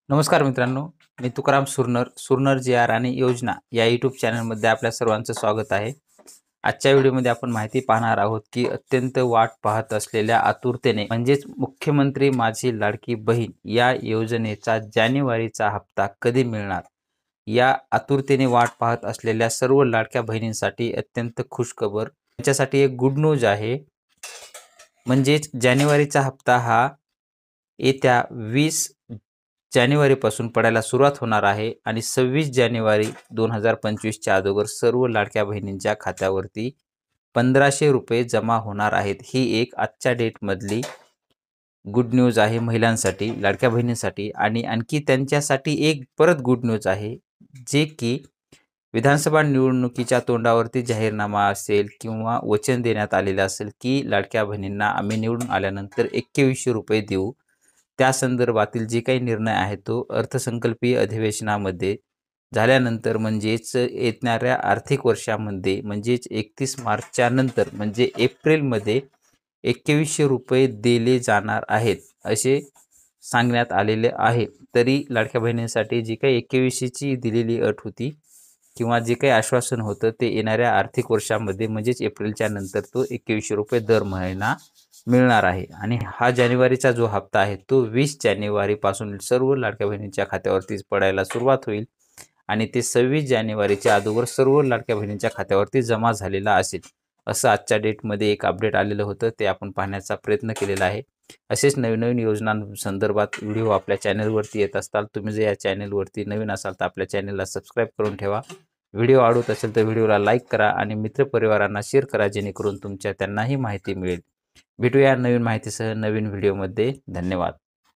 नमस्कार मित्रांनो, मी तुकाराम सुरनर जी आर आणि योजना या यूट्यूब चॅनलमध्ये आपल्या सर्वांचं स्वागत आहे. आजच्या व्हिडिओमध्ये आपण माहिती पाहणार आहोत की अत्यंत वाट पाहत असलेल्या आतुरतेने म्हणजेच मुख्यमंत्री माझी लाडकी बहीण या योजनेचा जानेवारीचा हप्ता कधी मिळणार. या आतुरतेने वाट पाहत असलेल्या सर्व लाडक्या बहिणींसाठी अत्यंत खुशखबर, त्यांच्यासाठी एक गुड न्यूज आहे. म्हणजेच जानेवारीचा हप्ता हा येत्या 20 जानेवारीपासून पडायला सुरुवात होणार आहे आणि 26 जानेवारी 2025च्या अगोदर सर्व लाडक्या बहिणींच्या खात्यावरती ₹1500 जमा होणार आहेत. ही एक आजच्या डेटमधली गुड न्यूज आहे महिलांसाठी, लाडक्या बहिणींसाठी. आणि आणखी त्यांच्यासाठी एक परत गुड न्यूज आहे, जे की विधानसभा निवडणुकीच्या तोंडावरती जाहीरनामा असेल किंवा वचन देण्यात आलेलं असेल की लाडक्या बहिणींना आम्ही निवडून आल्यानंतर ₹2100 देऊ. त्या संदर्भातील जे काही निर्णय आहे तो अर्थसंकल्पीय अधिवेशनामध्ये झाल्यानंतर म्हणजेच येणाऱ्या आर्थिक वर्षामध्ये म्हणजेच 31 मार्चच्या नंतर म्हणजे एप्रिलमध्ये ₹2100 दिले जाणार आहेत असे सांगण्यात आलेले आहे. तरी लाडक्या बहिणींसाठी जी काही 2100ची दिलेली अट होती किंवा जे काही आश्वासन होतं ते येणाऱ्या आर्थिक वर्षामध्ये म्हणजेच एप्रिलच्या नंतर तो ₹2100 दर महिना मिळणार आहे. आणि हा जानेवारीचा जो हप्ता आहे तो 20 जानेवारीपासून सर्व लाडक्या बहिणींच्या खात्यावरतीच पडायला सुरुवात होईल आणि ते 26 जानेवारीच्या अगोदर सर्व लाडक्या बहिणींच्या खात्यावरती जमा झालेला असेल. असं आजच्या डेटमध्ये एक अपडेट आलेलं होतं, ते आपण पाहण्याचा प्रयत्न केलेला आहे. असेच नवीन योजनांसंदर्भात व्हिडिओ आपल्या चॅनलवरती येत असतात. तुम्ही जर या चॅनलवरती नवीन असाल तर आपल्या चॅनलला सबस्क्राईब करून ठेवा. व्हिडिओ आवडत असेल तर व्हिडिओला लाईक करा आणि मित्रपरिवारांना शेअर करा, जेणेकरून त्यांनाही माहिती मिळेल. भेटूया नवीन माहितीसह नवीन व्हिडिओमध्ये. धन्यवाद.